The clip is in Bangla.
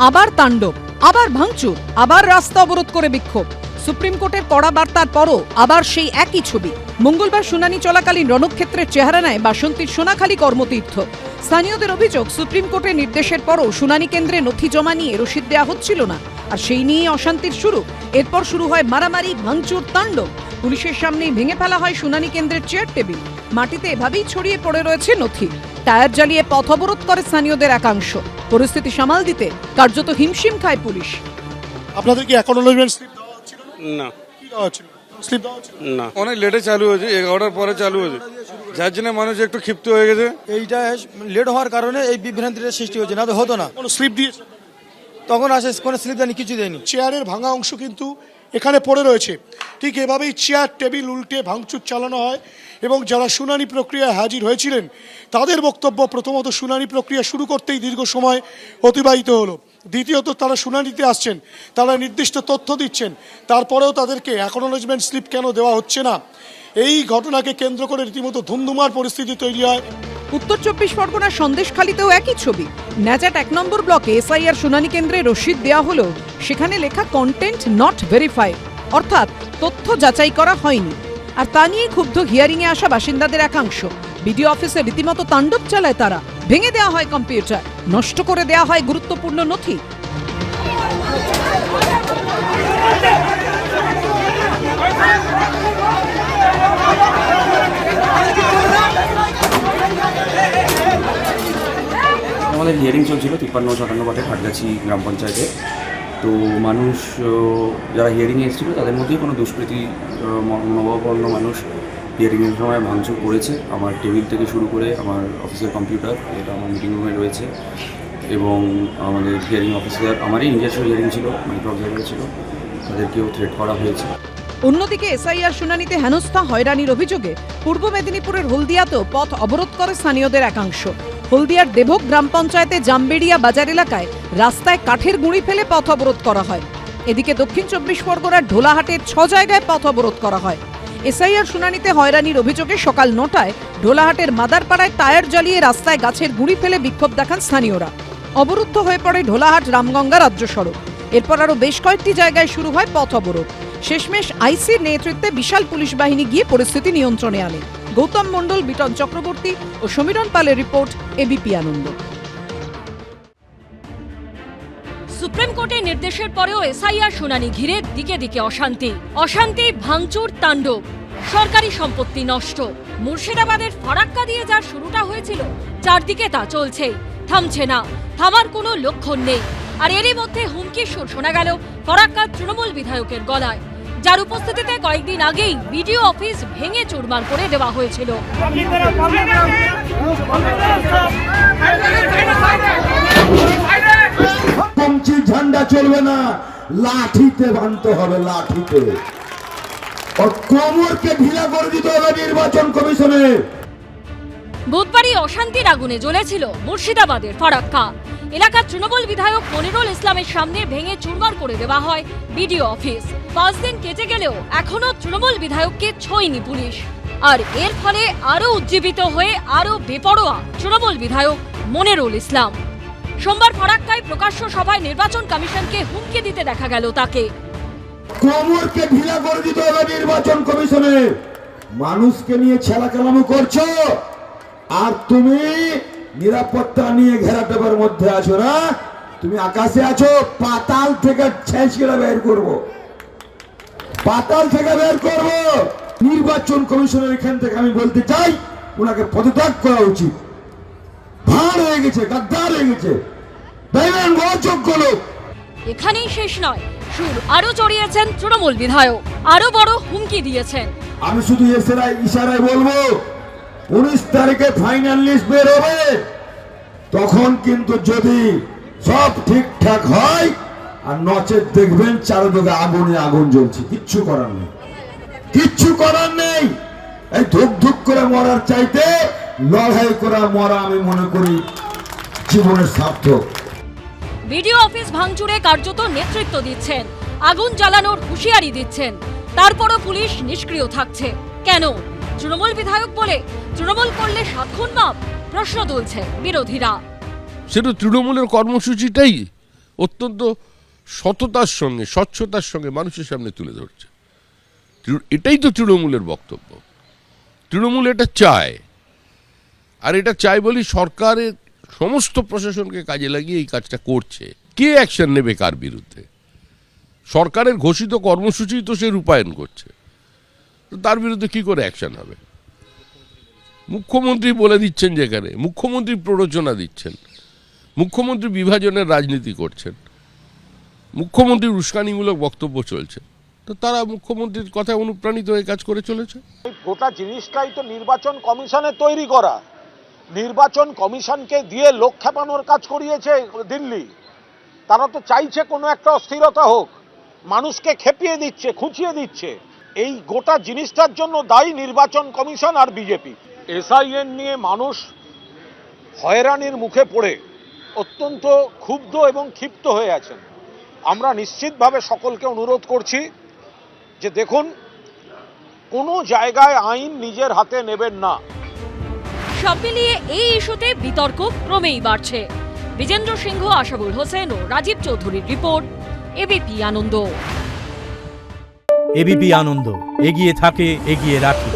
আবার তাণ্ডব, আবার ভাঙচুর, আবার রাস্তা অবরোধ করে বিক্ষোভ। সুপ্রিম কোর্টের কড়া বার্তার পরও আবার সেই একই ছবি। মঙ্গলবার শুনানি চলাকালীন রণক্ষেত্রের চেহারা নেয় বাসন্তীর সোনাখালী কর্মতীর্থ। স্থানীয়দের অভিযোগ, সুপ্রিম কোর্টের নির্দেশের পরও শুনানি কেন্দ্রে নথি জমা নিয়ে রসিদ দেওয়া হচ্ছিল না, আর সেই নিয়েই অশান্তির শুরু। এরপর শুরু হয় মারামারি, ভাঙচুর, তাণ্ডব। পুলিশের সামনেই ভেঙে ফেলা হয় শুনানি কেন্দ্রের চেয়ার টেবিল। মাটিতে এভাবেই ছড়িয়ে পড়ে রয়েছে নথি। টায়ার জ্বালিয়ে পথ অবরোধ করে স্থানীয়দের একাংশ। পরিস্থিতি সামাল দিতে কার্যত হিমশিম খায় পুলিশ। আপনাদের কি অ্যাকনোলেজমেন্ট স্লিপ দেওয়া হচ্ছিল না? কি দেওয়া হচ্ছিল? স্লিপ দেওয়া হচ্ছিল না, অনেক লেটে চালু হয়েছে, 11টার পরে চালু হয়েছে, যার জন্য মানুষ একটু ক্ষিপ্ত হয়ে গেছে। এইটা লেট হওয়ার কারণে এই বিভ্রান্তিটা সৃষ্টি হচ্ছে, না তো হতো না। কোনো স্লিপ দিয়েছে? তখন আসে কোনো স্লিপ দেয়নি, কিছু দেয়নি। চেয়ারের ভাঙা অংশ কিন্তু এখানে পড়ে রয়েছে। ঠিক এভাবেই চেয়ার টেবিল উল্টে ভাঙচুর চালানো হয় এবং যারা শুনানি প্রক্রিয়ায় হাজির হয়েছিলেন তাদের বক্তব্য, প্রথমত শুনানি প্রক্রিয়া শুরু করতেই দীর্ঘ সময় অতিবাহিত হলো। দ্বিতীয়ত তারা শুনানিতে আসছেন, তারা নির্দিষ্ট তথ্য দিচ্ছেন, তারপরেও তাদেরকে অ্যাকনোলেজমেন্ট স্লিপ কেন দেওয়া হচ্ছে না। এই ঘটনাকে কেন্দ্র করে রীতিমতো ধুমধুমার পরিস্থিতি তৈরি হয়। উত্তর 24 পরগনার সন্দেশখালীতেও একই ছবি। ন্যাজাট 1 নম্বর ব্লকে এসআইআর শুনানি কেন্দ্রে রসিদ দেওয়া হলো, সেখানে লেখা কন্টেন্ট নট ভেরিফাইড, অর্থাৎ তথ্য যাচাই করা হয়নি। আর তা নিয়ে ক্ষুব্ধ হিয়ারিংয়ে আসা বাসিন্দাদের একাংশ। বিডিও অফিসে রীতিমতো তাণ্ডব চালায় তারা। ভেঙে দেওয়া হয় কম্পিউটার, নষ্ট করে দেওয়া হয় গুরুত্বপূর্ণ নথি। আমাদের হিয়ারিং চলছিল 53-57 ওয়ার্ডের হাটগাছি গ্রাম পঞ্চায়েতে। তো মানুষ যারা হিয়ারিংয়ে এসেছিল তাদের মধ্যেই কোনো দুষ্কৃতী নববর্ণ মানুষ হিয়ারিংয়ের সময় ভাঙচুর করেছে। আমার টেবিল থেকে শুরু করে আমার অফিসের কম্পিউটার, এটা আমার মিটিং রুমে রয়েছে, এবং আমাদের হিয়ারিং অফিসার, আমারই নিজস্ব হিয়ারিং ছিল, মাইক্রো অবজারভার ছিল, তাদেরকেও থ্রেট করা হয়েছে। অন্যদিকে এসআইআর শুনানিতে হেনস্থা হয়রানির অভিযোগে পূর্ব মেদিনীপুরের হলদিয়াতেও পথ অবরোধ করে স্থানীয়দের একাংশ। হলদিয়ার দেবক গ্রাম পঞ্চায়েতে জামবেড়িয়া বাজার এলাকায় রাস্তায় কাঠের গুঁড়ি ফেলে পথ অবরোধ করা হয়। এদিকে দক্ষিণ 24 পরগনার ঢোলাহাটের 6 জায়গায় পথ অবরোধ করা হয়। এসআইআর শুনানিতে হয়রানির অভিযোগে সকাল 9টায় ঢোলাহাটের মাদারপাড়ায় টায়ার জ্বালিয়ে রাস্তায় গাছের গুঁড়ি ফেলে বিক্ষোভ দেখান স্থানীয়রা। অবরুদ্ধ হয়ে পড়ে ঢোলাহাট রামগঙ্গা রাজ্য সড়ক। এরপর আরও বেশ কয়েকটি জায়গায় শুরু হয় পথ অবরোধ। শেষমেশ আইসির নেতৃত্বে বিশাল পুলিশ বাহিনী গিয়ে পরিস্থিতি নিয়ন্ত্রণে আনে। গৌতম মণ্ডল, বিটন চক্রবর্তী ও সমীরণ পালের রিপোর্ট, এবিপি আনন্দ। সুপ্রিম কোর্টের নির্দেশের পরেও এসআইআর শুনানি ঘিরে দিকে দিকে অশান্তি, ভাঙচুর, তাণ্ডব, সরকারি সম্পত্তি নষ্ট। মুর্শিদাবাদের ফারাক্কা দিয়ে যার শুরুটা হয়েছিল, চারদিকে তা চলছেই, থামছে না, থামার কোনো লক্ষণ নেই। আর এরই মধ্যে হুমকির সুর শোনা গেল ফারাক্কার তৃণমূল বিধায়কের গলায়, যার উপস্থিতিতে কয়েকদিন আগেই বিডিও অফিস ভেঙে চুরমার করে দেওয়া হয়েছিল। পঞ্চি ঝান্ডা চলবে না, লাঠিতে বাঁধতে হবে, লাঠিতে। আর কোমরকে ঢিলা করে দিতে হবে নির্বাচন কমিশনে। বুধবারই অশান্তির আগুনে জ্বলেছিল মুর্শিদাবাদের ফারাক্কা এলাকার তৃণমূল বিধায়ক মনিরুল ইসলামের সামনে ভেঙে চুরমার করে দেওয়া হয় বিডিও অফিস। 5 দিন কেটে গেলেও এখনো তৃণমূল বিধায়ককে ছোঁয়নি পুলিশ। আর এর ফলে আরো উজ্জীবিত হয়ে আরো বেপরোয়া তৃণমূল বিধায়ক মনিরুল ইসলাম। সোমবার ফারাক্কায় প্রকাশ্য সভায় নির্বাচন কমিশনকে হুমকি দিতে দেখা গেল তাকে। কোমরকে ঢিলা করে দিতে হবে নির্বাচন কমিশনে। মানুষকে নিয়ে ছেলাকালামো করছো, আর তুমি নিরাপত্তা নিয়ে ঘেরাটোপের মধ্যে আছো না, তুমি আকাশে আছো, পাতাল থেকে ছেঁচড়ে বের করবো, পাতাল থেকে বের করবো। নির্বাচন কমিশনের এখান থেকে আমি বলতে চাই, ওনাকে পদত্যাগ করা উচিত। ভাঁড় হয়ে গেছে, গাদ্দার হয়ে গেছে, অযোগ্য লোক। এখানেই শেষ নয়, সুর আরো চড়িয়েছেন তৃণমূল বিধায়ক, আরো বড় হুমকি দিয়েছেন। আমি শুধু ইশারায় বলবো, 19 তারিখে ফাইনাল লিস্ট বের হবে, তখন কিন্তু যদি সব ঠিকঠাক হয়, আর নচেত দেখবেন চারদিকে আগুনে আগুন জ্বলছে, কিচ্ছু করার নেই, কিচ্ছু করার নেই। এই ধুক ধুক করে মরার চাইতে লড়াই করা মরা আমি মনে করি জীবনের সার্থক। বিডিও অফিস ভাঙচুরে কার্যত নেতৃত্ব দিচ্ছেন, আগুন জ্বালানোর হুঁশিয়ারি দিচ্ছেন, তারপরও পুলিশ নিষ্ক্রিয় থাকছে কেন? তৃণমূল বিধায়ক বলে তৃণমূল করলে 7 খুন মাপ, প্রশ্ন তুলছে বিরোধীরা। সেটা তৃণমূলের কর্মসূচিটাই অত্যন্ত সততার সঙ্গে স্বচ্ছতার সঙ্গে মানুষের সামনে তুলে ধরছে। এটাই তো তৃণমূলের বক্তব্য। তৃণমূল এটা চায়, আর এটা চাই বলি সরকারের সমস্ত প্রশাসনকে কাজে লাগিয়ে এই কাজটা করছে। কে অ্যাকশন নেবে কার বিরুদ্ধে? সরকারের ঘোষিত কর্মসূচি তো সে রূপায়ণ করছে, তো তার বিরুদ্ধে কি করে অ্যাকশন হবে? মুখ্যমন্ত্রী বলে দিচ্ছেন, যেখানে মুখ্যমন্ত্রী প্ররোচনা দিচ্ছেন, মুখ্যমন্ত্রী বিভাজনের রাজনীতি করছেন, মুখ্যমন্ত্রীর উস্কানিমূলক বক্তব্য চলছে, তো তারা মুখ্যমন্ত্রীর কথা অনুপ্রাণিত হয়ে কাজ করে চলেছে। গোটা জিনিসটাই তো নির্বাচন কমিশনের তৈরি করা। নির্বাচন কমিশনকে দিয়ে লোক খেপানোর কাজ করিয়েছে দিল্লি। তারা তো চাইছে কোনো একটা অস্থিরতা হোক, মানুষকে খেপিয়ে দিচ্ছে, খুঁচিয়ে দিচ্ছে। এই গোটা জিনিসটার জন্য দায়ী নির্বাচন কমিশন আর বিজেপি। এসআইএন নিয়ে মানুষ হয়রানির মুখে পড়ে অত্যন্ত ক্ষুব্ধ এবং ক্ষিপ্ত হয়ে আছেন। আমরা নিশ্চিতভাবে সকলকে অনুরোধ করছি যে দেখুন, কোনো জায়গায় আইন নিজের হাতে নেবেন না। সব মিলিয়ে এই ইস্যুতে বিতর্ক ক্রমেই বাড়ছে। বিজেন্দ্র সিংহ, আশাবুল হোসেন ও রাজীব চৌধুরীর রিপোর্ট, এবিপি আনন্দ। এবিপি আনন্দ, এগিয়ে থাকে, এগিয়ে রাখে।